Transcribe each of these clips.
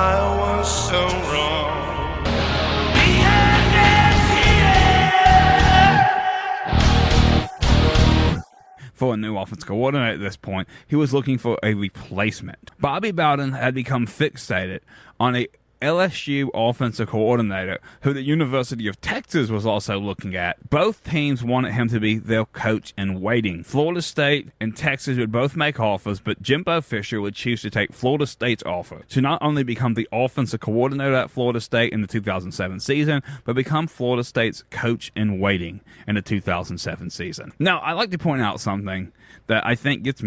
I was so wrong. For a new offense coordinator at this point, he was looking for a replacement. Bobby Bowden had become fixated on a LSU offensive coordinator who the University of Texas was also looking at. Both teams wanted him to be their coach in waiting. Florida State and Texas would both make offers, but Jimbo Fisher would choose to take Florida State's offer to not only become the offensive coordinator at Florida State in the 2007 season, but become Florida State's coach in waiting in the 2007 season. Now, I'd like to point out something that I think gets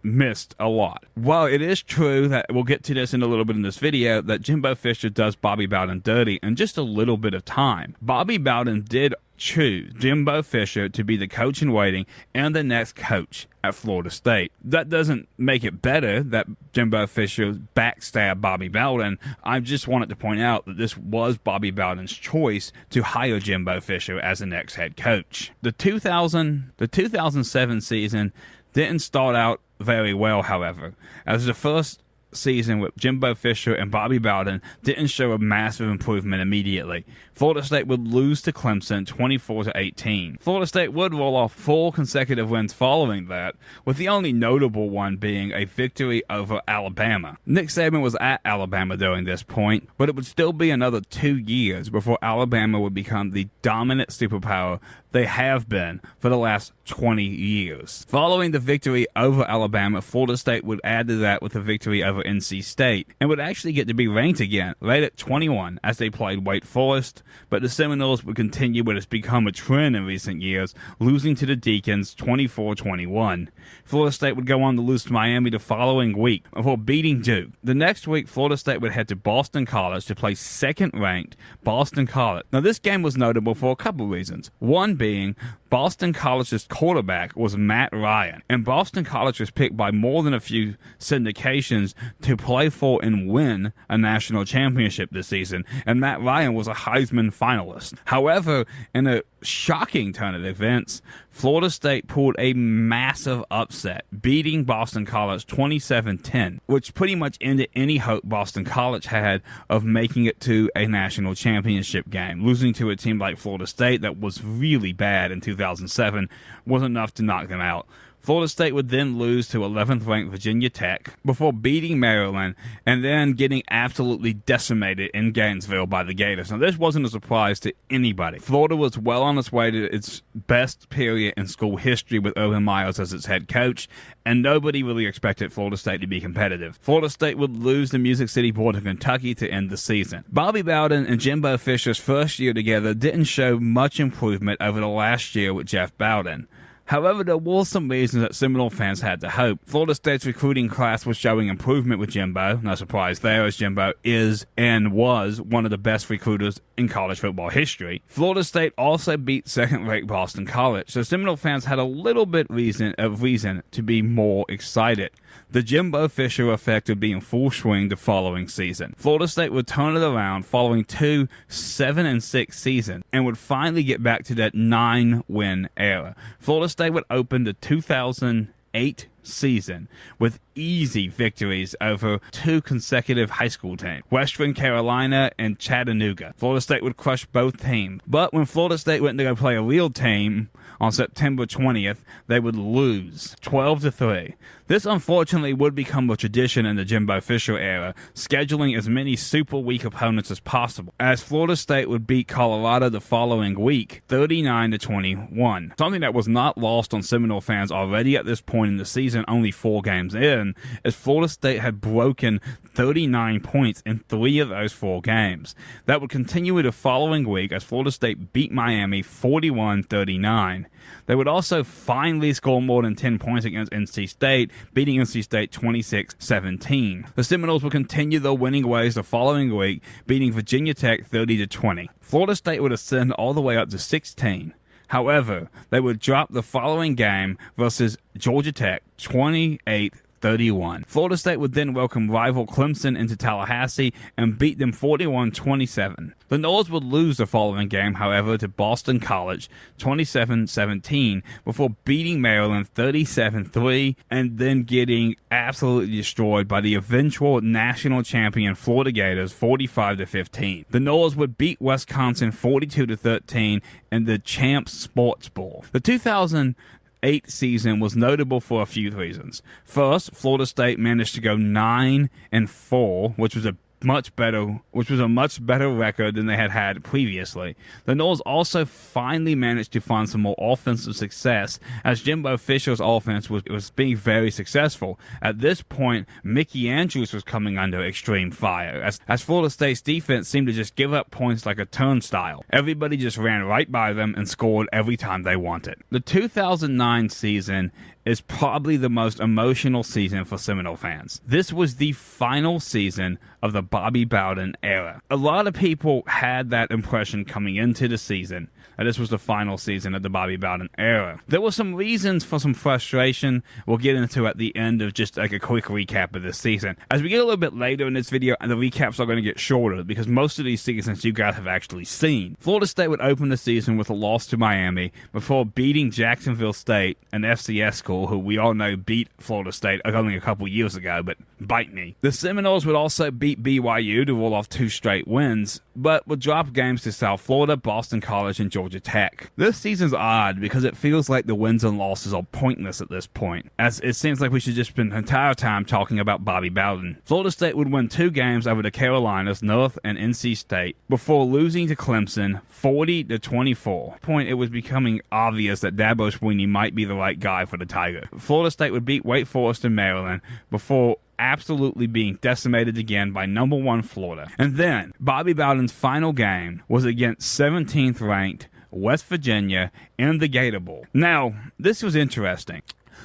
missed a lot. While it is true that we'll get to this in a little bit in this video, that Jimbo Fisher does Bobby Bowden dirty in just a little bit of time. Bobby Bowden did choose Jimbo Fisher to be the coach in waiting and the next coach at Florida State. That doesn't make it better that Jimbo Fisher backstabbed Bobby Bowden. I just wanted to point out that this was Bobby Bowden's choice to hire Jimbo Fisher as the next head coach. The 2007 season didn't start out very well, however, as the first season with Jimbo Fisher and Bobby Bowden didn't show a massive improvement immediately. Florida State would lose to Clemson 24-18. Florida State would roll off 4 consecutive wins following that, with the only notable one being a victory over Alabama. Nick Saban was at Alabama during this point, but it would still be another 2 years before Alabama would become the dominant superpower they have been for the last 20 years. Following the victory over Alabama, Florida State would add to that with a victory over NC State, and would actually get to be ranked again, right at 21, as they played Wake Forest, but the Seminoles would continue what has become a trend in recent years, losing to the Deacons 24-21. Florida State would go on to lose to Miami the following week before beating Duke. The next week, Florida State would head to Boston College to play second-ranked Boston College. Now, this game was notable for a couple reasons. One being, Boston College's quarterback was Matt Ryan, and Boston College was picked by more than a few syndications to play for and win a national championship this season, and Matt Ryan was a Heisman finalist. However, in a shocking turn of events, Florida State pulled a massive upset, beating Boston College 27-10, which pretty much ended any hope Boston College had of making it to a national championship game. Losing to a team like Florida State that was really bad in 2007 was enough to knock them out. Florida State would then lose to 11th-ranked Virginia Tech before beating Maryland and then getting absolutely decimated in Gainesville by the Gators. Now, this wasn't a surprise to anybody. Florida was well on its way to its best period in school history with Urban Myers as its head coach, and nobody really expected Florida State to be competitive. Florida State would lose to Music City Board of Kentucky to end the season. Bobby Bowden and Jimbo Fisher's first year together didn't show much improvement over the last year with Jeff Bowden. However, there were some reasons that Seminole fans had to hope. Florida State's recruiting class was showing improvement with Jimbo. No surprise there, as Jimbo is and was one of the best recruiters in college football history. Florida State also beat second-ranked Boston College, so Seminole fans had a little bit of reason to be more excited. The Jimbo Fisher effect would be in full swing the following season. Florida State would turn it around following 2 7-6 seasons and would finally get back to that 9-win era. Florida State would open the 2008 season with easy victories over 2 consecutive high school teams, Western Carolina and Chattanooga. Florida State would crush both teams, but when Florida State went to go play a real team on September 20th, they would lose 12-3. This unfortunately would become a tradition in the Jimbo Fisher era, scheduling as many super weak opponents as possible, as Florida State would beat Colorado the following week 39-21. Something that was not lost on Seminole fans already at this point in the season, only 4 games in, as Florida State had broken 39 points in 3 of those 4 games. That would continue the following week as Florida State beat Miami 41-39. They would also finally score more than 10 points against NC State, beating NC State 26-17. The Seminoles would continue their winning ways the following week, beating Virginia Tech 30-20. Florida State would ascend all the way up to 16. However, they would drop the following game versus Georgia Tech 28-13. 31. Florida State would then welcome rival Clemson into Tallahassee and beat them 41-27. The Noles would lose the following game, however, to Boston College 27-17 before beating Maryland 37-3 and then getting absolutely destroyed by the eventual national champion Florida Gators 45-15. The Noles would beat Wisconsin 42-13 in the Champs Sports Bowl. The 2008 season was notable for a few reasons. First, Florida State managed to go 9-4, which was a much better record than they had previously. The Noles also finally managed to find some more offensive success as Jimbo Fisher's offense was being very successful. At this point, Mickey Andrews was coming under extreme fire as Florida State's defense seemed to just give up points like a turnstile. Everybody just ran right by them and scored every time they wanted. The 2009 season is probably the most emotional season for Seminole fans. This was the final season of the Bobby Bowden era. A lot of people had that impression coming into the season that this was the final season of the Bobby Bowden era. There were some reasons for some frustration we'll get into at the end of just like a quick recap of this season. As we get a little bit later in this video, and the recaps are going to get shorter because most of these seasons you guys have actually seen. Florida State would open the season with a loss to Miami before beating Jacksonville State, an FCS school who we all know beat Florida State only a couple years ago, but bite me. The Seminoles would also beat BYU to roll off 2 straight wins, but would drop games to South Florida, Boston College, and Georgia Tech. This season's odd because it feels like the wins and losses are pointless at this point, as it seems like we should just spend the entire time talking about Bobby Bowden. Florida State would win 2 games over the Carolinas, North, and NC State before losing to Clemson 40-24. At this point, it was becoming obvious that Dabo Swinney might be the right guy for the Tiger. Florida State would beat Wake Forest and Maryland before absolutely being decimated again by number 1 Florida. And then Bobby Bowden's final game was against 17th ranked West Virginia in the Gator Bowl. Now, this was interesting.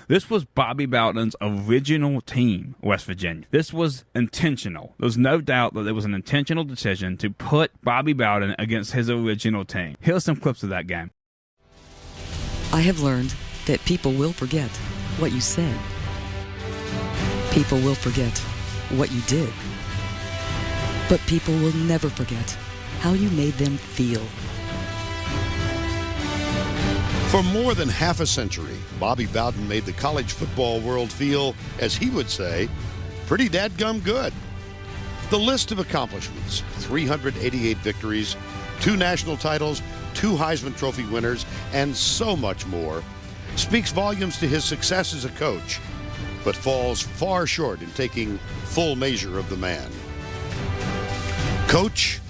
This was Bobby Bowden's original team, West Virginia. This was intentional. There's no doubt that there was an intentional decision to put Bobby Bowden against his original team. Here's some clips of that game. I have learned that people will forget what you said. People will forget what you did. But people will never forget how you made them feel. For more than half a century, Bobby Bowden made the college football world feel, as he would say, pretty dadgum good. The list of accomplishments: 388 victories, 2 national titles, 2 Heisman Trophy winners, and so much more, speaks volumes to his success as a coach, but falls far short in taking full measure of the man. Coach,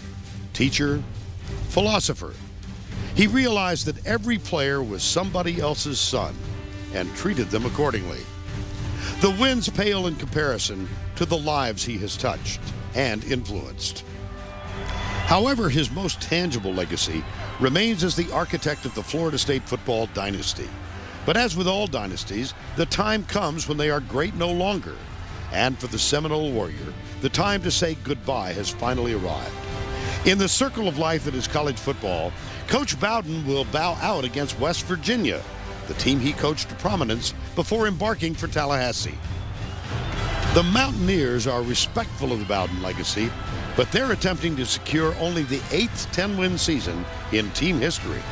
teacher, philosopher. He realized that every player was somebody else's son and treated them accordingly. The wins pale in comparison to the lives he has touched and influenced. However, his most tangible legacy remains as the architect of the Florida State football dynasty. But as with all dynasties, the time comes when they are great no longer. And for the Seminole Warrior, the time to say goodbye has finally arrived. In the circle of life that is college football, Coach Bowden will bow out against West Virginia, the team he coached to prominence before embarking for Tallahassee. The Mountaineers are respectful of the Bowden legacy, but they're attempting to secure only the 8th 10-win season in team history.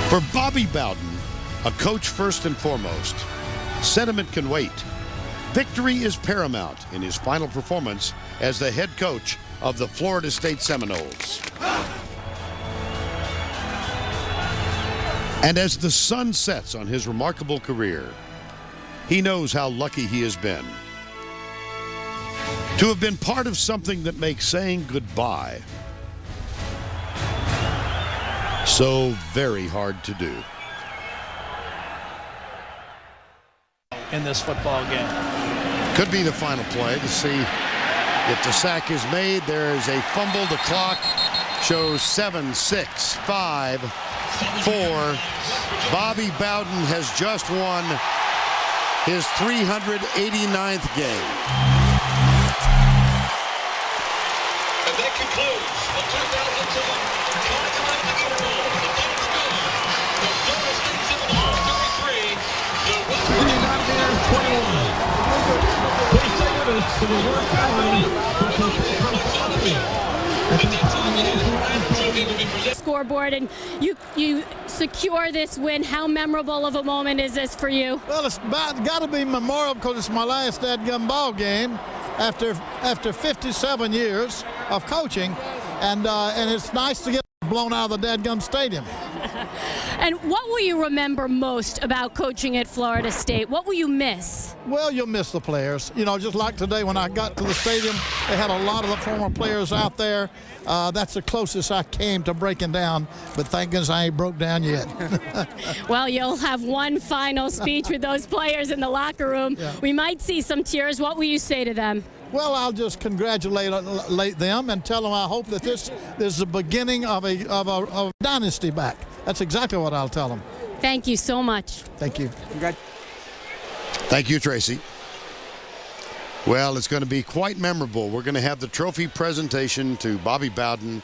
For Bobby Bowden, a coach first and foremost, sentiment can wait. Victory is paramount in his final performance as the head coach of the Florida State Seminoles. And as the sun sets on his remarkable career, he knows how lucky he has been to have been part of something that makes saying goodbye so very hard to do. In this football game. Could be the final play to see if the sack is made. There is a fumble. The clock shows 7, 6, 5, 4. Bobby Bowden has just won his 389th game. And that concludes the 2010 College of the Gator Bowl. The final score, the Florida State Seminoles 33, the West Virginia Mountaineers 21. Scoreboard, and you secure this win. How memorable of a moment is this for you? Well, it's got to be memorable because it's my last dadgum ball game after 57 years of coaching, and it's nice to get blown out of the dadgum stadium. And what will you remember most about coaching at Florida State? What will you miss? Well, you'll miss the players. You know, just like today when I got to the stadium, they had a lot of the former players out there. That's the closest I came to breaking down, but thank goodness I ain't broke down yet. Well, you'll have one final speech with those players in the locker room. Yeah. We might see some tears. What will you say to them? Well, I'll just congratulate them and tell them I hope that this is the beginning of a dynasty back. That's exactly what I'll tell them. Thank you so much. Thank you. Thank you, Tracy. Well, it's going to be quite memorable. We're going to have the trophy presentation to Bobby Bowden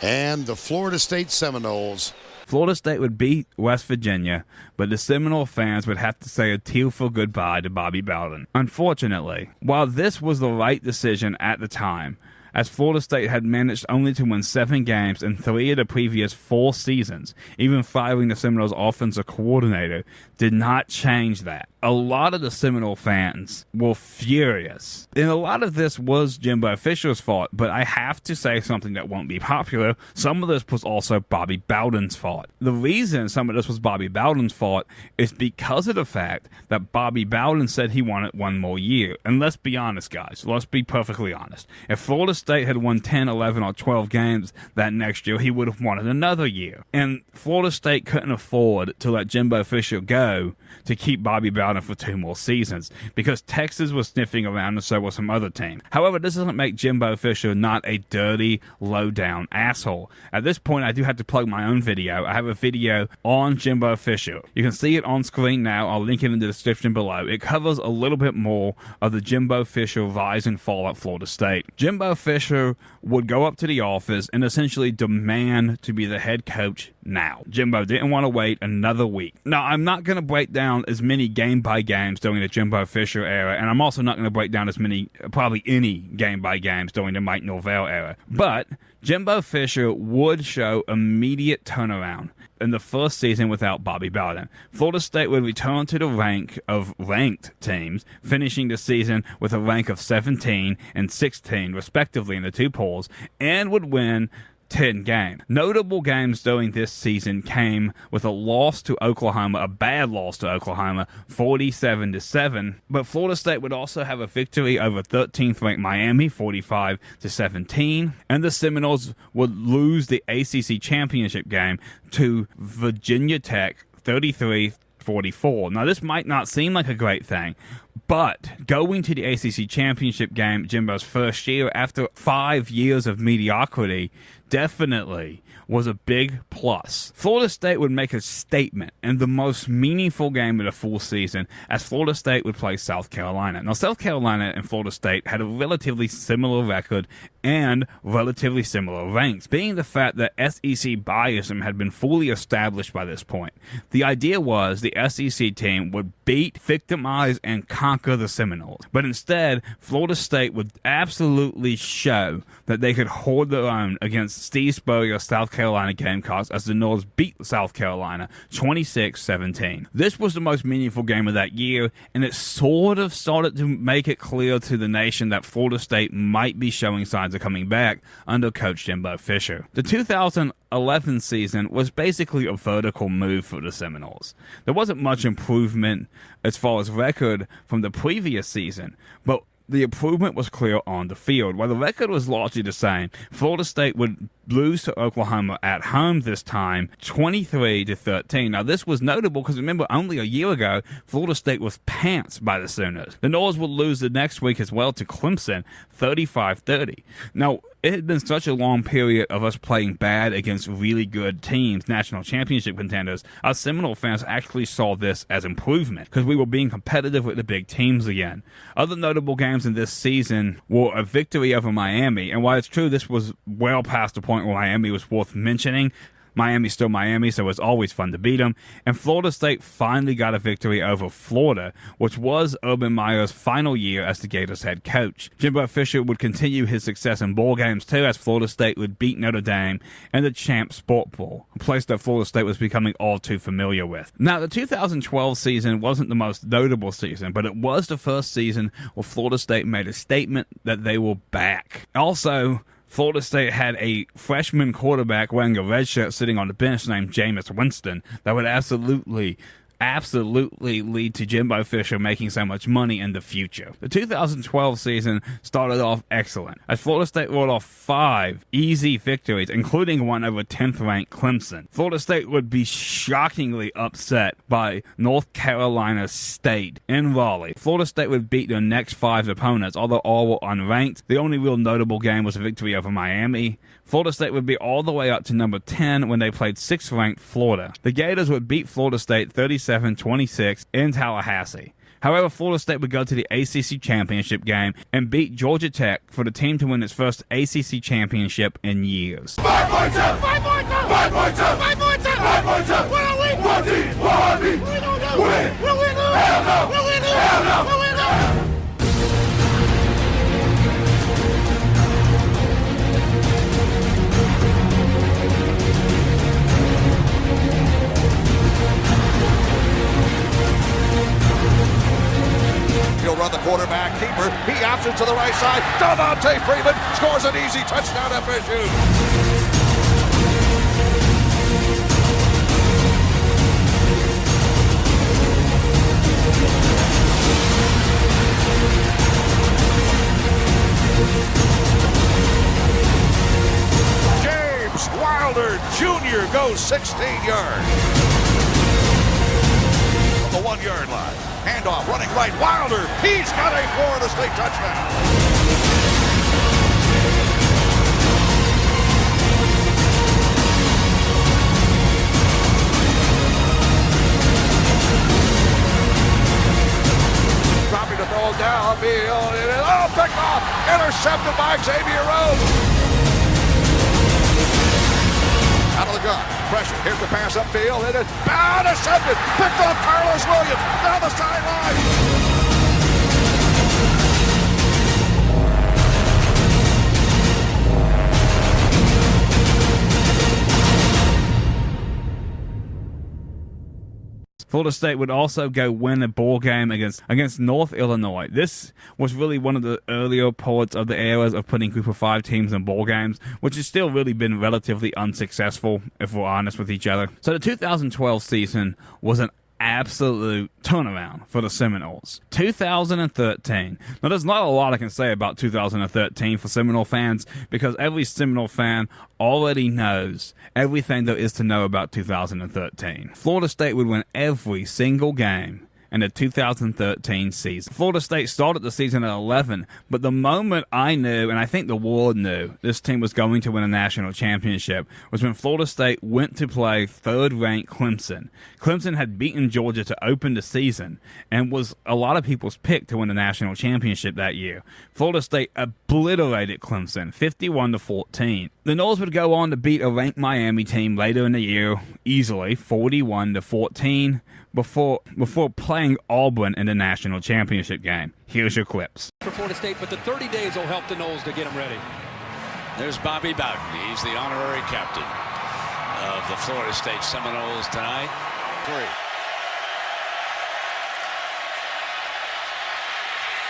and the Florida State Seminoles. Florida State would beat West Virginia, but the Seminole fans would have to say a tearful goodbye to Bobby Bowden. Unfortunately, while this was the right decision at the time, as Florida State had managed only to win 7 games in 3 of the previous 4 seasons, even firing the Seminoles' offensive coordinator did not change that. A lot of the Seminole fans were furious. And a lot of this was Jimbo Fisher's fault, but I have to say something that won't be popular. Some of this was also Bobby Bowden's fault. The reason some of this was Bobby Bowden's fault is because of the fact that Bobby Bowden said he wanted one more year. And let's be honest, guys. Let's be perfectly honest. If Florida State had won 10, 11, or 12 games that next year, he would have wanted another year. And Florida State couldn't afford to let Jimbo Fisher go to keep Bobby Bowden for 2 more seasons because Texas was sniffing around and so was some other team. However, this doesn't make Jimbo Fisher not a dirty, low-down asshole. At this point, I do have to plug my own video. I have a video on Jimbo Fisher. You can see it on screen now. I'll link it in the description below. It covers a little bit more of the Jimbo Fisher rise and fall at Florida State. Jimbo Fisher would go up to the office and essentially demand to be the head coach now. Jimbo didn't want to wait another week. Now, I'm not going to break down as many game-by-games during the Jimbo Fisher era, and I'm also not going to break down as many, probably any game-by-games during the Mike Norvell era. But Jimbo Fisher would show immediate turnaround in the first season without Bobby Bowden. Florida State would return to the rank of ranked teams, finishing the season with a rank of 17 and 16, respectively, in the 2 polls, and would win 10 games. Notable games during this season came with a loss to Oklahoma, a bad loss to Oklahoma, 47-7. But Florida State would also have a victory over 13th ranked Miami, 45-17. And the Seminoles would lose the ACC championship game to Virginia Tech, 33-44. Now, this might not seem like a great thing, but going to the ACC championship game, Jimbo's first year after 5 years of mediocrity, definitely was a big plus. Florida State would make a statement in the most meaningful game of the full season as Florida State would play South Carolina. Now, South Carolina and Florida State had a relatively similar record and relatively similar ranks, being the fact that SEC biasm had been fully established by this point. The idea was the SEC team would beat, victimize, and conquer the Seminoles. But instead, Florida State would absolutely show that they could hold their own against Steve Spurrier's South Carolina Gamecocks as the Noles beat South Carolina 26-17. This was the most meaningful game of that year, and it sort of started to make it clear to the nation that Florida State might be showing signs of coming back under Coach Jimbo Fisher. The 2011 season was basically a vertical move for the Seminoles. There wasn't much improvement as far as record from the previous season, but the improvement was clear on the field. While the record was largely the same, Florida State would lose to Oklahoma at home this time, 23-13. Now, this was notable because, remember, only a year ago, Florida State was pantsed by the Sooners. The Noles would lose the next week as well to Clemson, 35-30. Now, it had been such a long period of us playing bad against really good teams, national championship contenders. Our Seminole fans actually saw this as improvement because we were being competitive with the big teams again. Other notable games in this season were a victory over Miami, and while it's true this was well past the point where Miami was worth mentioning, Miami's still Miami, so it's always fun to beat them. And Florida State finally got a victory over Florida, which was Urban Meyer's final year as the Gators head coach. Jimbo Fisher would continue his success in bowl games too, as Florida State would beat Notre Dame in the Champ Sport Bowl, a place that Florida State was becoming all too familiar with. Now, the 2012 season wasn't the most notable season, but it was the first season where Florida State made a statement that they were back. Also, Florida State had a freshman quarterback wearing a red shirt sitting on the bench named Jameis Winston that would absolutely lead to Jimbo Fisher making so much money in the future. The 2012 season started off excellent, as Florida State rolled off 5 easy victories, including one over 10th-ranked Clemson. Florida State would be shockingly upset by North Carolina State in Raleigh. Florida State would beat their next 5 opponents, although all were unranked. The only real notable game was a victory over Miami. Florida State would be all the way up to number 10 when they played 6th-ranked Florida. The Gators would beat Florida State 37-26 in Tallahassee. However, Florida State would go to the ACC championship game and beat Georgia Tech for the team to win its first ACC championship in years. 5 points up! 5 points up! 5 points up! 5 points up! 5 points up! What are we? One team! One team! We don't know! Win! Will we lose? Hell no! Will we lose? Hell no! Will we lose? He'll run the quarterback keeper. He options to the right side. Devontae Freeman scores an easy touchdown FSU. James Wilder Jr. goes 16 yards. From the 1-yard line. Handoff, running right, Wilder, he's got a Florida State touchdown. Dropping the throw downfield, picked off, intercepted by Xavier Rhodes. Out of the gun, pressure, here's the pass upfield, it is intercepted, picked off Carlos Williams, down the sideline. Florida State would also go win a bowl game against North Illinois. This was really one of the earlier parts of the eras of putting Group of 5 teams in bowl games, which has still really been relatively unsuccessful, if we're honest with each other. So the 2012 season was an absolute turnaround for the Seminoles. 2013. Now, there's not a lot I can say about 2013 for Seminole fans, because every Seminole fan already knows everything there is to know about 2013. Florida State would win every single game in the 2013 season. Florida State started the season at 11, but the moment I knew, and I think the world knew, this team was going to win a national championship was when Florida State went to play 3rd-ranked Clemson. Clemson had beaten Georgia to open the season and was a lot of people's pick to win the national championship that year. Florida State obliterated Clemson 51-14. The Noles would go on to beat a ranked Miami team later in the year easily, 41-14. Before playing Auburn in the national championship game. Here's your clips. For Florida State, but the 30 days will help the Noles to get them ready. There's Bobby Bowden. He's the honorary captain of the Florida State Seminoles tonight.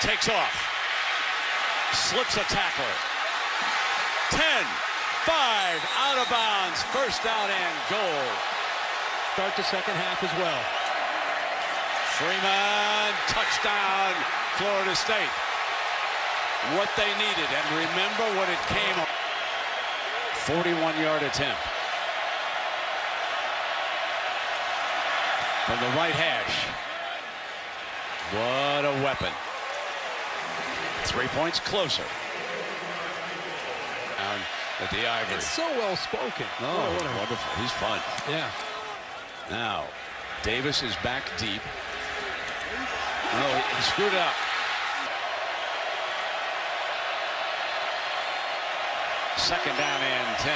3. Takes off. Slips a tackler. 10, 5, out of bounds. First down and goal. Start the second half as well. Freeman, touchdown, Florida State. What they needed, and remember what it came on. 41-yard attempt. From the right hash. What a weapon. 3 points closer. Down at the Ivory. It's so well spoken. Oh, wonderful. He's fun. Yeah. Now, Davis is back deep. No, he screwed up. Second down and 10.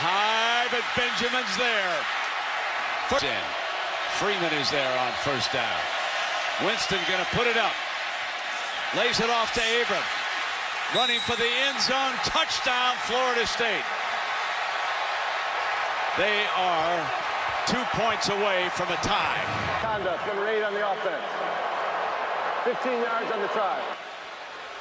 high, but Benjamin's there. First in. Freeman is there on first down. Winston going to put it up. Lays it off to Abram. Running for the end zone. Touchdown, Florida State. They are 2 points away from a tie. Conduct, number 8 on the offense. 15 yards on the try.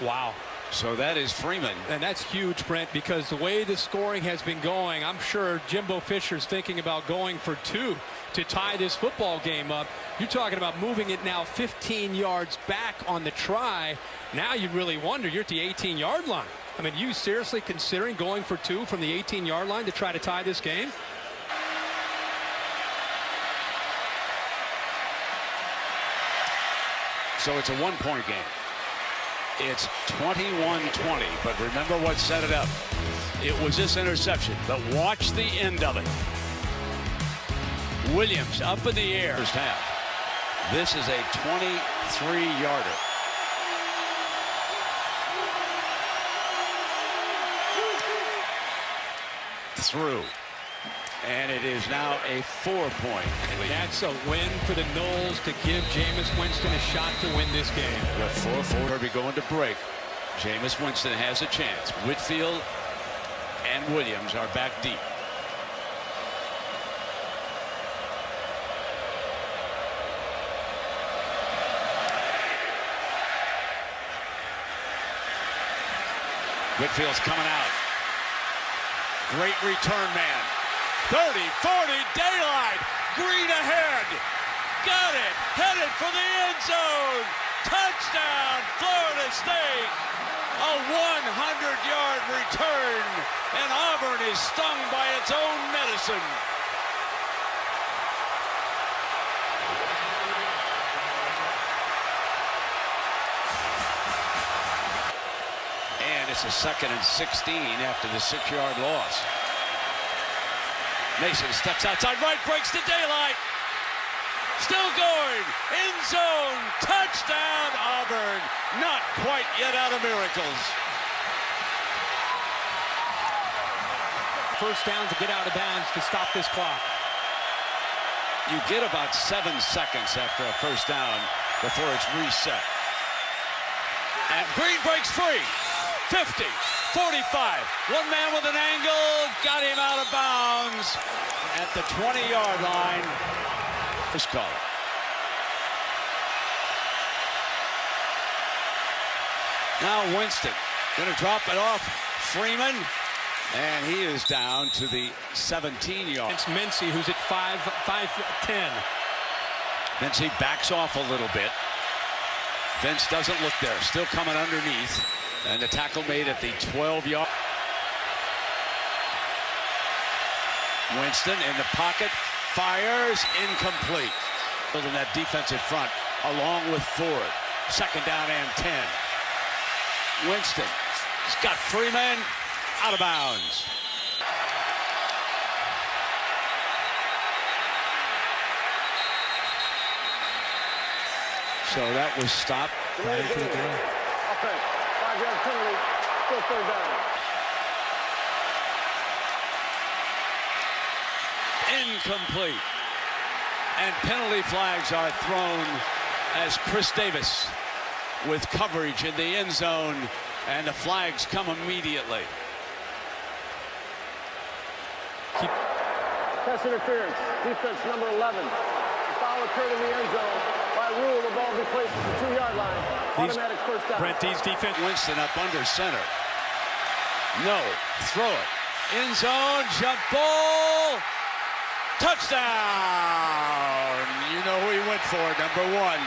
Wow. So that is Freeman. And that's huge, Brent, because the way the scoring has been going, I'm sure Jimbo Fisher's thinking about going for 2 to tie this football game up. You're talking about moving it now 15 yards back on the try. Now you really wonder, you're at the 18-yard line. I mean, you seriously considering going for 2 from the 18-yard line to try to tie this game? So it's a 1-point game. It's 21-20, but remember what set it up. It was this interception, but watch the end of it. Williams up in the air. First half. This is a 23-yarder. Through. And it is now a 4-point lead. That's a win for the Noles to give Jameis Winston a shot to win this game. With 4-4 to be going to break. Jameis Winston has a chance. Whitfield and Williams are back deep. Whitfield's coming out. Great return man. 30, 40, daylight. Green ahead. Got it. Headed for the end zone. Touchdown, Florida State. A 100-yard return. And Auburn is stung by its own medicine. And it's a 2nd and 16 after the 6-yard loss. Mason steps outside right, breaks the daylight. Still going. End zone. Touchdown, Auburn. Not quite yet out of miracles. First down to get out of bounds to stop this clock. You get about 7 seconds after a first down before it's reset. And Green breaks free. 50, 45. One man with an angle. Got him out of bounds at the 20-yard line. This call. Now Winston going to drop it off Freeman. And he is down to the 17-yard. It's Mincy, who's at 5'10". Mincy backs off a little bit. Vince doesn't look there. Still coming underneath. And the tackle made at the 12-yard. Winston in the pocket. Fires. Incomplete. Building that defensive front along with Ford. 2nd down and 10. Winston. He's got Freeman. Out of bounds. So that was stopped. Offense, 5-yard penalty, still 3rd down. Incomplete. And penalty flags are thrown as Chris Davis with coverage in the end zone, and the flags come immediately. Pass interference, defense number 11. The foul occurred in the end zone. By rule, the ball be placed at the 2-yard line. Automatic first down. Brent, these defense. Winston up under center. No. Throw it. End zone. Jump ball. Touchdown. You know who he went for. Number 1.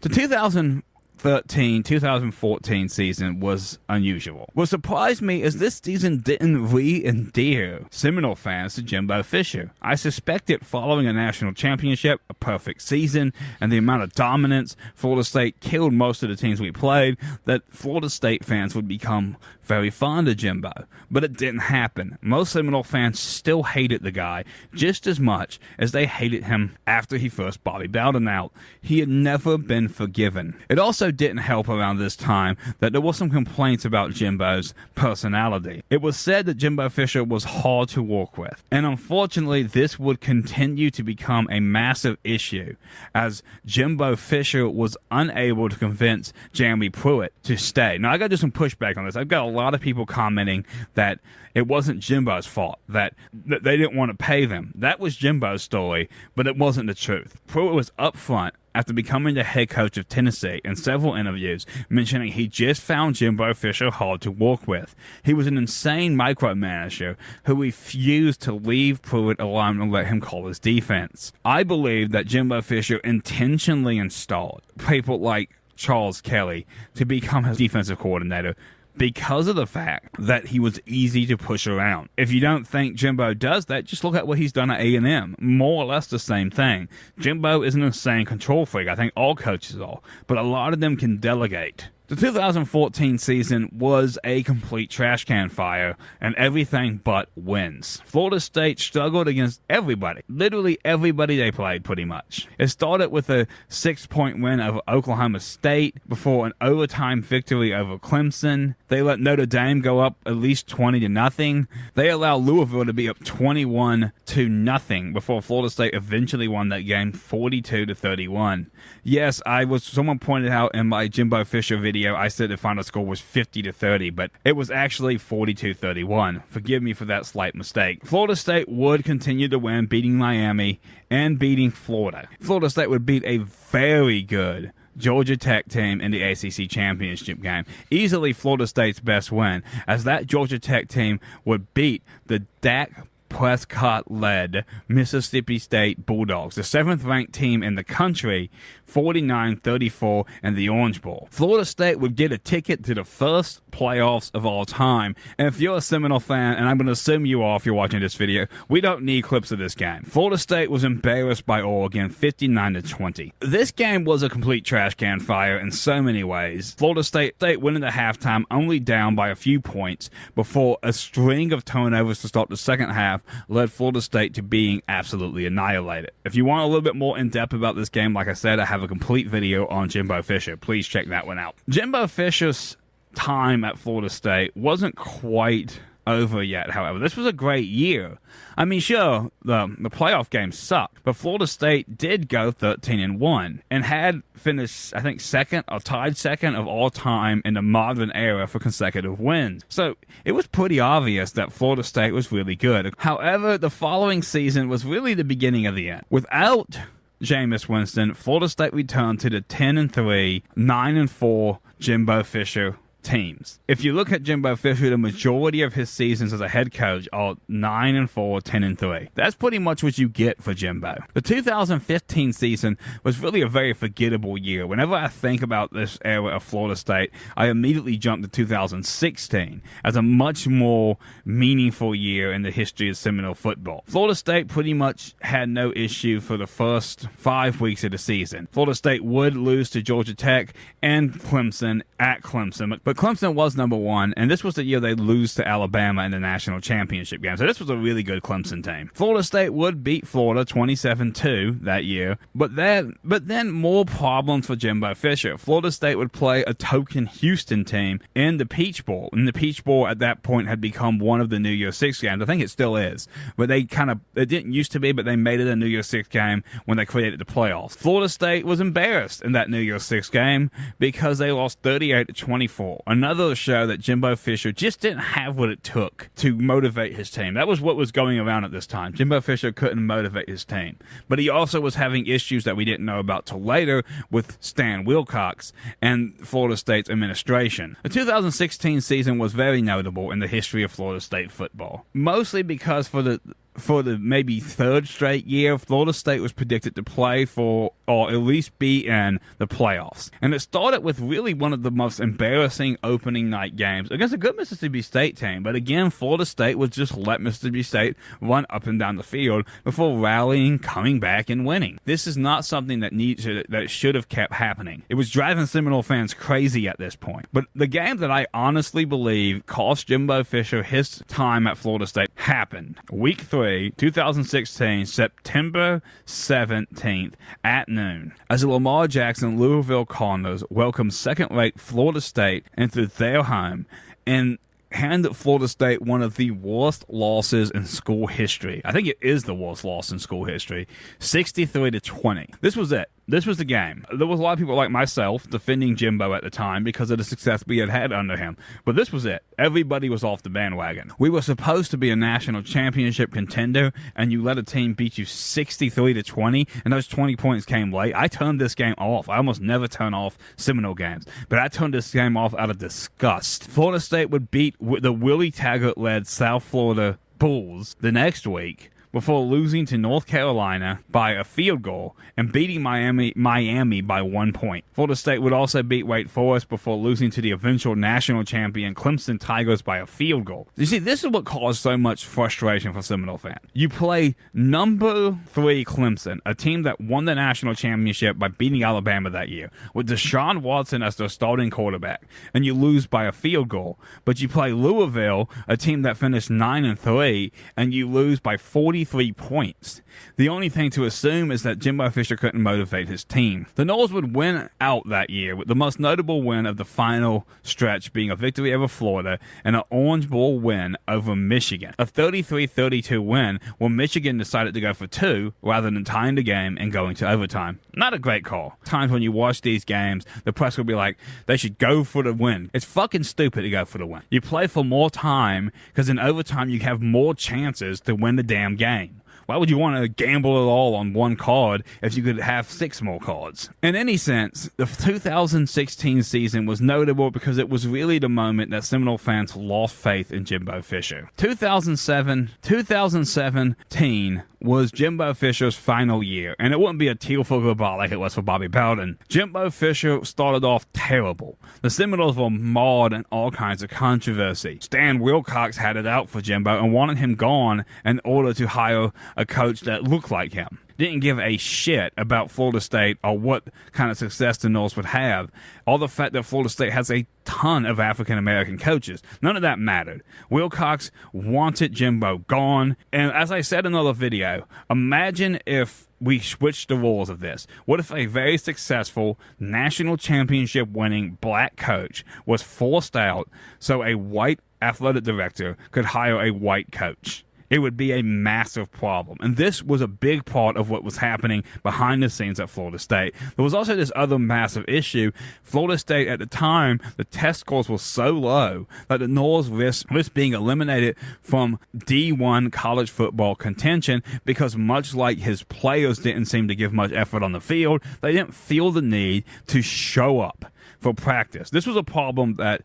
The 2013-2014 season was unusual. What surprised me is this season didn't re-endear Seminole fans to Jimbo Fisher. I suspected following a national championship, a perfect season, and the amount of dominance Florida State killed most of the teams we played, that Florida State fans would become very fond of Jimbo. But it didn't happen. Most Seminole fans still hated the guy just as much as they hated him after he first Bobby Bowden out. He had never been forgiven. It also also didn't help around this time that there were some complaints about Jimbo's personality. It was said that Jimbo Fisher was hard to work with, and unfortunately this would continue to become a massive issue as Jimbo Fisher was unable to convince Jeremy Pruitt to stay. Now I got to do some pushback on this. I've got a lot of people commenting that it wasn't Jimbo's fault, that they didn't want to pay them. That was Jimbo's story, but it wasn't the truth. Pruitt was upfront after becoming the head coach of Tennessee in several interviews, mentioning he just found Jimbo Fisher hard to work with. He was an insane micromanager who refused to leave Pruitt alone and let him call his defense. I believe that Jimbo Fisher intentionally installed people like Charles Kelly to become his defensive coordinator because of the fact that he was easy to push around. If you don't think Jimbo does that, just look at what he's done at A&M. More or less the same thing. Jimbo is an insane control freak. I think all coaches are. But a lot of them can delegate. The 2014 season was a complete trash can fire and everything but wins. Florida State struggled against everybody, literally everybody they played pretty much. It started with a 6-point win over Oklahoma State before an overtime victory over Clemson. They let Notre Dame go up at least 20-0. They allowed Louisville to be up 21-0 before Florida State eventually won that game 42-31. Yes, someone pointed out in my Jimbo Fisher video, I said the final score was 50-30, but it was actually 42-31. Forgive me for that slight mistake. Florida State would continue to win, beating Miami and beating Florida. Florida State would beat a very good Georgia Tech team in the ACC championship game. Easily Florida State's best win, as that Georgia Tech team would beat the Dak Prescott-led Mississippi State Bulldogs, the 7th-ranked team in the country, 49-34 in the Orange Bowl. Florida State would get a ticket to the first playoffs of all time. And if you're a Seminole fan, and I'm going to assume you are if you're watching this video, we don't need clips of this game. Florida State was embarrassed by Oregon 59-20. This game was a complete trash can fire in so many ways. Florida State went into halftime only down by a few points before a string of turnovers to start the second half led Florida State to being absolutely annihilated. If you want a little bit more in-depth about this game, like I said, I have a complete video on Jimbo Fisher. Please check that one out. Jimbo Fisher's time at Florida State wasn't quite over yet, however. This was a great year. I mean, sure, the playoff game sucked, but Florida State did go 13-1 and had finished, I think, second or tied second of all time in the modern era for consecutive wins. So it was pretty obvious that Florida State was really good. However, the following season was really the beginning of the end. Without Jameis Winston, Florida State returned to the 10-3, 9-4 Jimbo Fisher teams. If you look at Jimbo Fisher, the majority of his seasons as a head coach are 9-4, 10-3. That's pretty much what you get for Jimbo. The 2015 season was really a very forgettable year. Whenever I think about this era of Florida State, I immediately jump to 2016 as a much more meaningful year in the history of Seminole football. Florida State pretty much had no issue for the first 5 weeks of the season. Florida State would lose to Georgia Tech and Clemson at Clemson, but Clemson was number one, and this was the year they lose to Alabama in the national championship game. So this was a really good Clemson team. Florida State would beat Florida 27-2 that year, but then more problems for Jimbo Fisher. Florida State would play a token Houston team in the Peach Bowl, and the Peach Bowl at that point had become one of the New Year's Six games. I think it still is, but it didn't used to be, but they made it a New Year's Six game when they created the playoffs. Florida State was embarrassed in that New Year's Six game because they lost 38-24. Another show that Jimbo Fisher just didn't have what it took to motivate his team. That was what was going around at this time. Jimbo Fisher couldn't motivate his team. But he also was having issues that we didn't know about till later with Stan Wilcox and Florida State's administration. The 2016 season was very notable in the history of Florida State football. Mostly because for the maybe third straight year, Florida State was predicted to play for, or at least be in, the playoffs. And it started with really one of the most embarrassing opening night games against a good Mississippi State team. But again, Florida State would just let Mississippi State run up and down the field before rallying, coming back, and winning. This is not something that should have kept happening. It was driving Seminole fans crazy at this point. But the game that I honestly believe cost Jimbo Fisher his time at Florida State happened. Week 3. 3, 2016, September 17th at noon, as the Lamar Jackson Louisville Cardinals welcomed second-ranked Florida State into their home and handed Florida State one of the worst losses in school history. I think it is the worst loss in school history, 63-20. This was it. This was the game. There was a lot of people like myself defending Jimbo at the time because of the success we had had under him. But this was it. Everybody was off the bandwagon. We were supposed to be a national championship contender, and you let a team beat you 63-20, and those 20 points came late. I turned this game off. I almost never turn off Seminole games, but I turned this game off out of disgust. Florida State would beat the Willie Taggart-led South Florida Bulls the next week, before losing to North Carolina by a field goal and beating Miami by 1 point. Florida State would also beat Wake Forest before losing to the eventual national champion Clemson Tigers by a field goal. You see, this is what caused so much frustration for Seminole fans. You play number 3 Clemson, a team that won the national championship by beating Alabama that year, with Deshaun Watson as their starting quarterback, and you lose by a field goal. But you play Louisville, a team that finished 9-3, and you lose by 43 points. The only thing to assume is that Jimbo Fisher couldn't motivate his team. The Noles would win out that year, with the most notable win of the final stretch being a victory over Florida and an Orange Bowl win over Michigan. A 33-32 win where Michigan decided to go for 2 rather than tying the game and going to overtime. Not a great call. Times when you watch these games, the press will be like, they should go for the win. It's fucking stupid to go for the win. You play for more time because in overtime you have more chances to win the damn game. Why would you want to gamble it all on one card if you could have 6 more cards? In any sense, the 2016 season was notable because it was really the moment that Seminole fans lost faith in Jimbo Fisher. 2017 was Jimbo Fisher's final year, and it wouldn't be a teal for goodbye like it was for Bobby Bowden. Jimbo Fisher started off terrible. The Seminoles were marred in all kinds of controversy. Stan Wilcox had it out for Jimbo and wanted him gone in order to hire a coach that looked like him. Didn't give a shit about Florida State or what kind of success the Noles would have, or the fact that Florida State has a ton of African-American coaches. None of that mattered. Wilcox wanted Jimbo gone, and as I said in another video, imagine if we switched the rules of this. What if a very successful national championship winning black coach was forced out so a white athletic director could hire a white coach? It would be a massive problem. And this was a big part of what was happening behind the scenes at Florida State. There was also this other massive issue. Florida State, at the time, the test scores were so low that the Noles risked being eliminated from D1 college football contention because much like his players didn't seem to give much effort on the field, they didn't feel the need to show up for practice. This was a problem that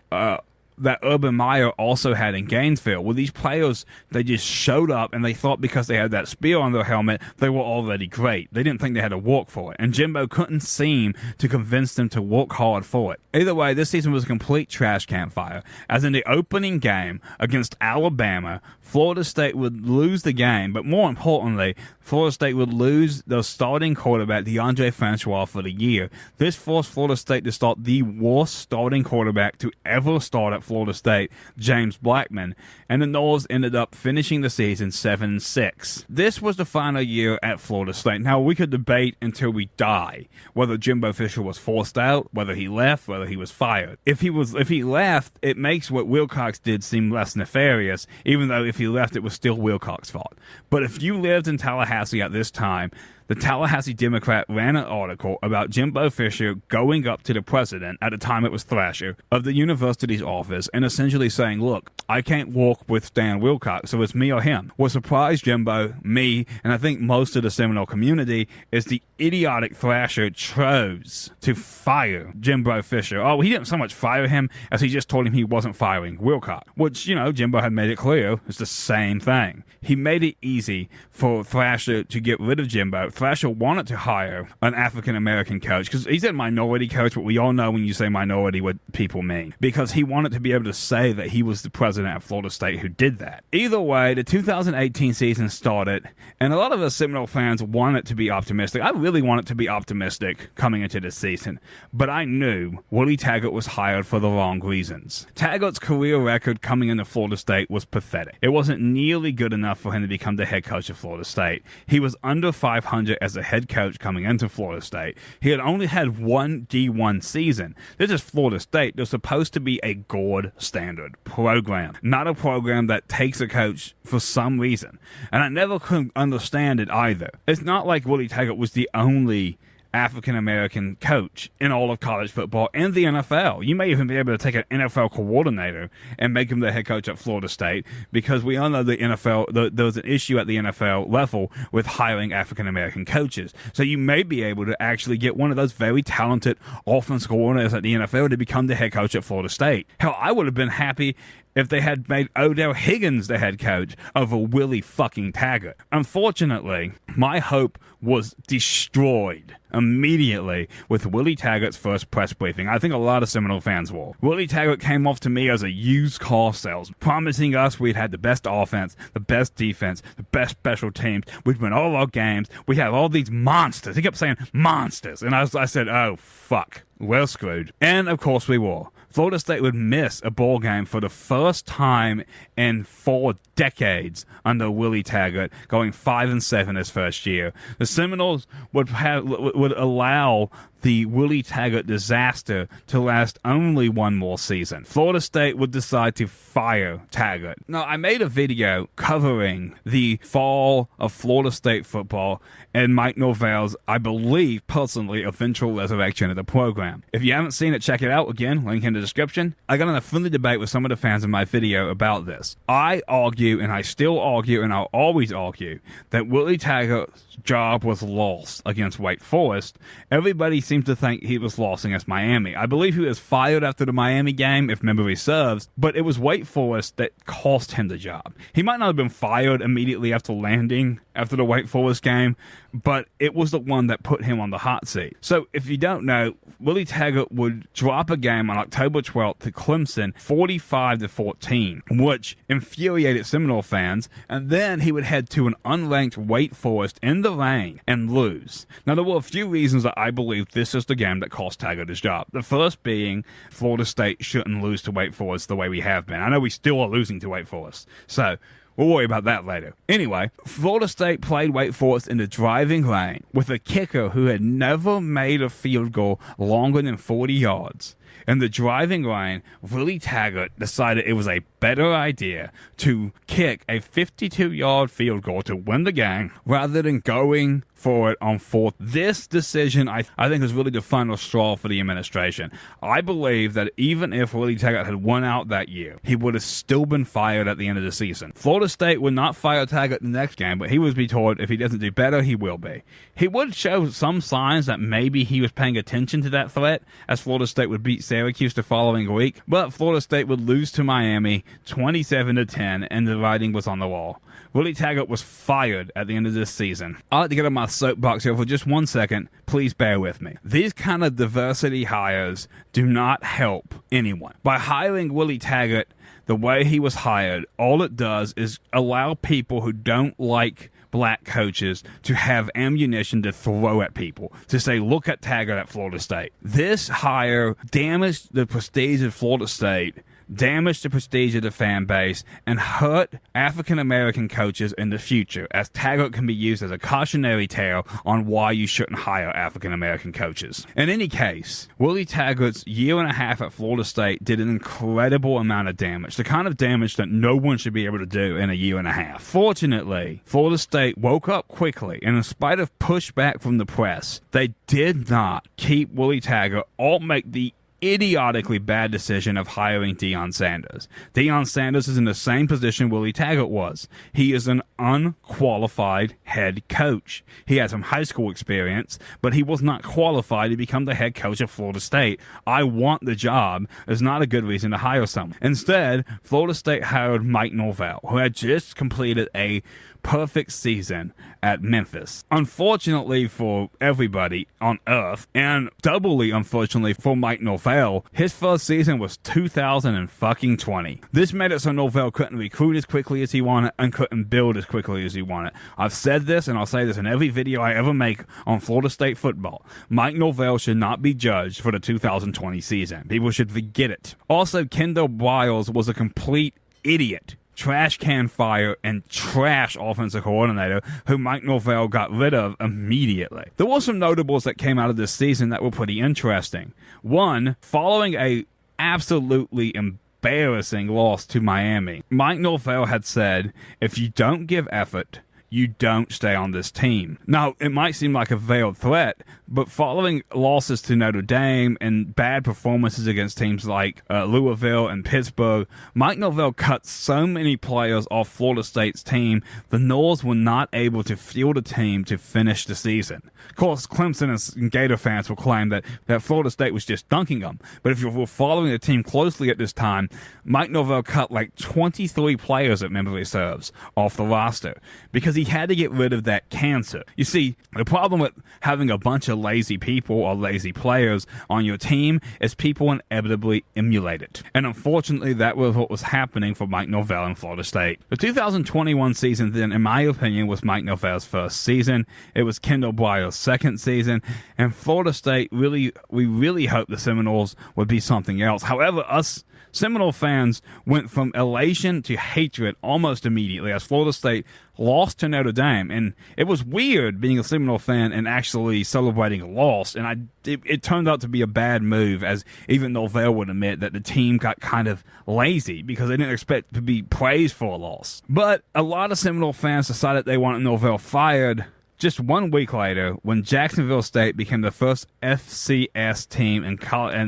Urban Meyer also had in Gainesville, where these players, they just showed up and they thought because they had that spear on their helmet, they were already great. They didn't think they had to work for it, and Jimbo couldn't seem to convince them to work hard for it. Either way, this season was a complete trash can fire, as in the opening game against Alabama, Florida State would lose the game, but more importantly, Florida State would lose their starting quarterback, DeAndre Francois, for the year. This forced Florida State to start the worst starting quarterback to ever start at Florida State, James Blackman, and the Noles ended up finishing the season 7-6. This was the final year at Florida State. Now, we could debate until we die whether Jimbo Fisher was forced out, whether he left, whether he was fired. If he left, it makes what Wilcox did seem less nefarious, even though if he left, it was still Wilcox's fault. But if you lived in Tallahassee at this time, the Tallahassee Democrat ran an article about Jimbo Fisher going up to the president, at the time it was Thrasher, of the university's office and essentially saying, look, I can't walk with Stan Wilcox, so it's me or him. What surprised Jimbo, me, and I think most of the Seminole community is the idiotic Thrasher chose to fire Jimbo Fisher. Oh, he didn't so much fire him as he just told him he wasn't firing Wilcox, which, Jimbo had made it clear it's the same thing. He made it easy for Thrasher to get rid of Jimbo. Thrasher wanted to hire an African-American coach because he's a minority coach, but we all know when you say minority what people mean, because he wanted to be able to say that he was the president of Florida State who did that. Either way, the 2018 season started, and a lot of us Seminole fans wanted to be optimistic. I really wanted to be optimistic coming into this season, but I knew Willie Taggart was hired for the wrong reasons. Taggart's career record coming into Florida State was pathetic. It wasn't nearly good enough for him to become the head coach of Florida State. He was under 500 as a head coach coming into Florida State. He had only had one D1 season. This is Florida State. They're supposed to be a gold standard program, not a program that takes a coach for some reason. And I never could understand it either. It's not like Willie Taggart was the only African-American coach in all of college football and the NFL. You may even be able to take an NFL coordinator and make him the head coach at Florida State, because we all know the NFL, there's an issue at the NFL level with hiring African-American coaches. So you may be able to actually get one of those very talented offensive coordinators at the NFL to become the head coach at Florida State. Hell, I would have been happy if they had made Odell Higgins the head coach over Willie fucking Taggart. Unfortunately, my hope was destroyed immediately with Willie Taggart's first press briefing. I think a lot of Seminole fans will. Willie Taggart came off to me as a used car salesman, promising us we'd had the best offense, the best defense, the best special teams. We'd win all our games. We have all these monsters. He kept saying monsters. And I said, oh, fuck. We're screwed. And, of course, we were. Florida State would miss a bowl game for the first time in 4 decades under Willie Taggart, going 5-7 his first year. The Seminoles would allow the Willie Taggart disaster to last only one more season. Florida State would decide to fire Taggart. Now, I made a video covering the fall of Florida State football and Mike Norvell's, I believe, personally, eventual resurrection of the program. If you haven't seen it, check it out. Again, link in the description. I got in a friendly debate with some of the fans in my video about this. I argue, and I still argue, and I'll always argue, that Willie Taggart's job was lost against Wake Forest. Everybody seems to think he was lost against Miami. I believe he was fired after the Miami game, if memory serves, but it was Wake Forest that cost him the job. He might not have been fired immediately after landing after the Wake Forest game, but it was the one that put him on the hot seat. So if you don't know, Willie Taggart would drop a game on October 12th to Clemson 45-14, which infuriated Seminole fans, and then he would head to an unranked Wake Forest in the rain and lose. Now, there were a few reasons that I believe this is the game that cost Taggart his job. The first being Florida State shouldn't lose to Wake Forest the way we have been. I know we still are losing to Wake Forest, so we'll worry about that later. Anyway, Florida State played Wake Forest in the driving rain with a kicker who had never made a field goal longer than 40 yards. In the driving rain, Willie Taggart decided it was a better idea to kick a 52-yard field goal to win the game rather than going for it on fourth. This decision, I think, is really the final straw for the administration. I believe that even if Willie Taggart had won out that year, he would have still been fired at the end of the season. Florida State would not fire Taggart the next game, but he would be told if he doesn't do better, he will be. He would show some signs that maybe he was paying attention to that threat, as Florida State would beat Syracuse the following week, but Florida State would lose to Miami 27-10, and the writing was on the wall. Willie Taggart was fired at the end of this season. I'd like to get on my soapbox here for just 1 second. Please bear with me. These kind of diversity hires do not help anyone. By hiring Willie Taggart the way he was hired, all it does is allow people who don't like black coaches to have ammunition to throw at people, to say, look at Taggart at Florida State. This hire damaged the prestige of Florida State, damaged the prestige of the fan base, and hurt African-American coaches in the future, as Taggart can be used as a cautionary tale on why you shouldn't hire African-American coaches. In any case, Willie Taggart's year and a half at Florida State did an incredible amount of damage, the kind of damage that no one should be able to do in a year and a half. Fortunately, Florida State woke up quickly, and in spite of pushback from the press, they did not keep Willie Taggart or make the idiotically bad decision of hiring Deion Sanders. Deion Sanders is in the same position Willie Taggart was. He is an unqualified head coach. He had some high school experience, but he was not qualified to become the head coach of Florida State. I want the job is not a good reason to hire someone. Instead, Florida State hired Mike Norvell, who had just completed a perfect season at Memphis. Unfortunately for everybody on earth, and doubly unfortunately for Mike Norvell, his first season was 2020. This made it so Norvell couldn't recruit as quickly as he wanted and couldn't build as quickly as he wanted. I've said this, and I'll say this in every video I ever make on Florida State football. Mike Norvell should not be judged for the 2020 season. People should forget it. Also, Kendall Biles was a complete idiot, trash can fire, and trash offensive coordinator who Mike Norvell got rid of immediately. There were some notables that came out of this season that were pretty interesting. One, following a absolutely embarrassing loss to Miami, Mike Norvell had said, if you don't give effort, you don't stay on this team. Now, it might seem like a veiled threat, but following losses to Notre Dame and bad performances against teams like Louisville and Pittsburgh, Mike Norvell cut so many players off Florida State's team, the Noles were not able to field a team to finish the season. Of course, Clemson and Gator fans will claim that Florida State was just dunking them, but if you were following the team closely at this time, Mike Norvell cut like 23 players, at memory serves, off the roster because he had to get rid of that cancer. You see, the problem with having a bunch of lazy people or lazy players on your team is people inevitably emulate it. And unfortunately, that was what was happening for Mike Norvell in Florida State. The 2021 season, then, in my opinion, was Mike Norvell's first season. It was Kendall Biles' second season. And Florida State, we really hoped the Seminoles would be something else. However, us Seminole fans went from elation to hatred almost immediately as Florida State lost to Notre Dame. And it was weird being a Seminole fan and actually celebrating a loss. And it turned out to be a bad move, as even Norvell would admit that the team got kind of lazy because they didn't expect to be praised for a loss. But a lot of Seminole fans decided they wanted Norvell fired just 1 week later, when Jacksonville State became the first FCS team in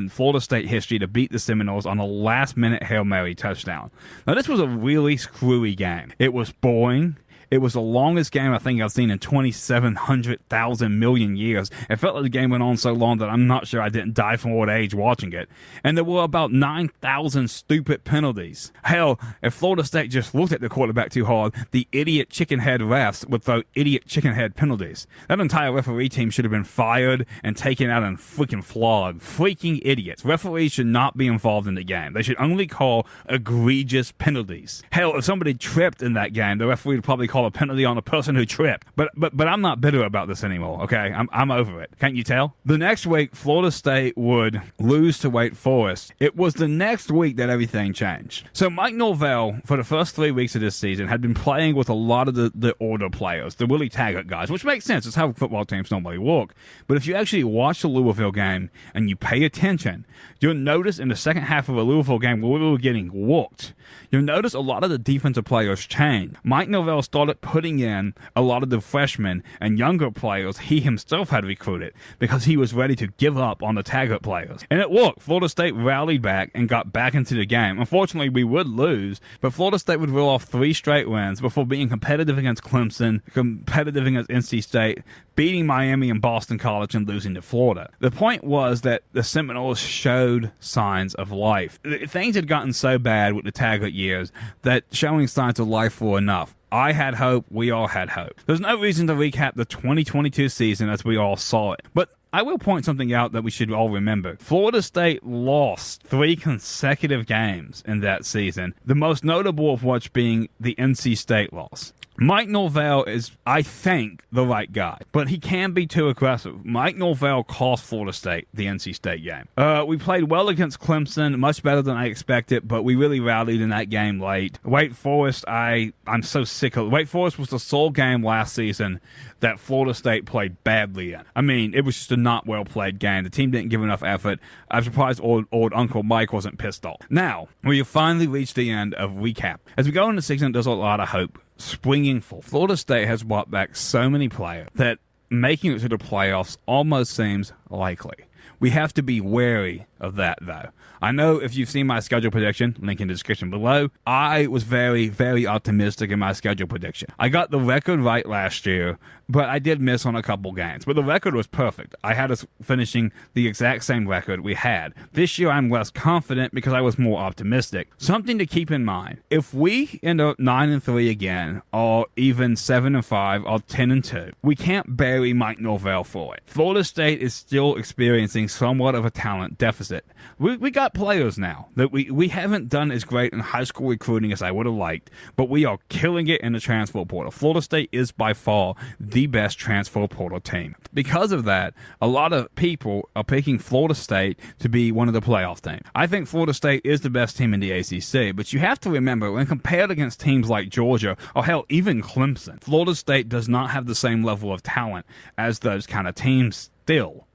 Florida State history to beat the Seminoles on a last-minute Hail Mary touchdown. Now, this was a really screwy game. It was boring. It was the longest game I think I've seen in 2,700,000 million years. It felt like the game went on so long that I'm not sure I didn't die from old age watching it. And there were about 9,000 stupid penalties. Hell, if Florida State just looked at the quarterback too hard, the idiot chickenhead refs would throw idiot chickenhead penalties. That entire referee team should have been fired and taken out and freaking flogged. Freaking idiots. Referees should not be involved in the game. They should only call egregious penalties. Hell, if somebody tripped in that game, the referee would probably call a penalty on the person who tripped. But I'm not bitter about this anymore, okay? I'm over it. Can't you tell? The next week, Florida State would lose to Wake Forest. It was the next week that everything changed. So Mike Norvell, for the first 3 weeks of this season, had been playing with a lot of the older players, the Willie Taggart guys, which makes sense. It's how football teams normally work. But if you actually watch the Louisville game and you pay attention, you'll notice in the second half of a Louisville game where we were getting whooped, you'll notice a lot of the defensive players changed. Mike Norvell started putting in a lot of the freshmen and younger players he himself had recruited because he was ready to give up on the Taggart players. And it worked. Florida State rallied back and got back into the game. Unfortunately, we would lose, but Florida State would reel off 3 straight wins before being competitive against Clemson, competitive against NC State, beating Miami and Boston College, and losing to Florida. The point was that the Seminoles showed signs of life. Things had gotten so bad with the Taggart years that showing signs of life were enough. I had hope. We all had hope. There's no reason to recap the 2022 season as we all saw it. But I will point something out that we should all remember. Florida State lost 3 consecutive games in that season, the most notable of which being the NC State loss. Mike Norvell is, I think, the right guy, but he can be too aggressive. Mike Norvell cost Florida State the NC State game. We played well against Clemson, much better than I expected, but we really rallied in that game late. Wake Forest, I'm so sick of it. Wake Forest was the sole game last season that Florida State played badly in. I mean, it was just a not well-played game. The team didn't give enough effort. I'm surprised old Uncle Mike wasn't pissed off. Now, we have finally reached the end of recap. As we go into the season, there's a lot of hope springing for. Florida State has brought back so many players that making it to the playoffs almost seems likely. We have to be wary of that, though. I know if you've seen my schedule prediction, link in the description below, I was very, very optimistic in my schedule prediction. I got the record right last year, but I did miss on a couple games. But the record was perfect. I had us finishing the exact same record we had. This year, I'm less confident because I was more optimistic. Something to keep in mind. If we end up 9-3 again, or even 7-5, or 10-2, we can't bury Mike Norvell for it. Florida State is still experiencing somewhat of a talent deficit. We got players now that we haven't done as great in high school recruiting as I would have liked, but we are killing it in the transfer portal. Florida State is by far the best transfer portal team. Because of that, a lot of people are picking Florida State to be one of the playoff teams. I think Florida State is the best team in the ACC, but you have to remember, when compared against teams like Georgia, or hell, even Clemson, Florida State does not have the same level of talent as those kind of teams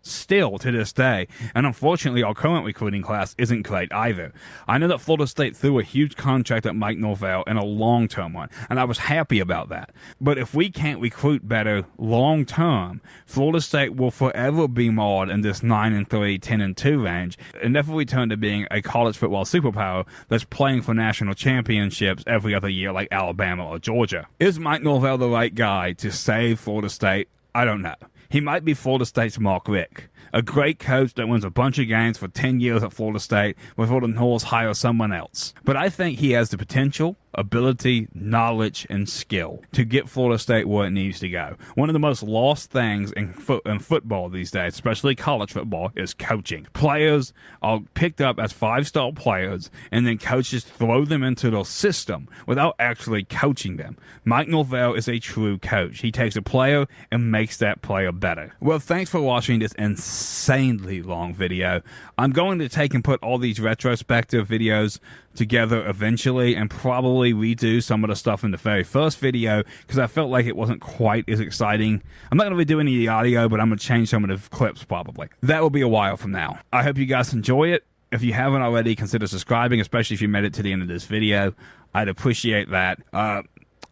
still to this day, and unfortunately our current recruiting class isn't great either. I know that Florida State threw a huge contract at Mike Norvell and a long-term one, and I was happy about that. But if we can't recruit better long-term, Florida State will forever be marred in this 9-3, 10-2 range, and never return to being a college football superpower that's playing for national championships every other year like Alabama or Georgia. Is Mike Norvell the right guy to save Florida State? I don't know. He might be Florida State's Mark Richt, a great coach that wins a bunch of games for 10 years at Florida State before the Noles hire someone else. But I think he has the potential, ability, knowledge, and skill to get Florida State where it needs to go. One of the most lost things in football these days, especially college football, is coaching. Players are picked up as 5-star players, and then coaches throw them into the system without actually coaching them. Mike Norvell is a true coach. He takes a player and makes that player better. Well, thanks for watching this insanely long video. I'm going to take and put all these retrospective videos together eventually and probably redo some of the stuff in the very first video because I felt like it wasn't quite as exciting. I'm not going to redo any of the audio, but I'm going to change some of the clips probably. That will be a while from now. I hope you guys enjoy it. If you haven't already, consider subscribing, especially if you made it to the end of this video. I'd appreciate that.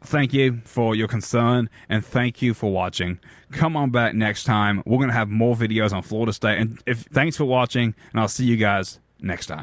Thank you for your concern, and thank you for watching. Come on back next time. We're going to have more videos on Florida State. And thanks for watching, and I'll see you guys next time.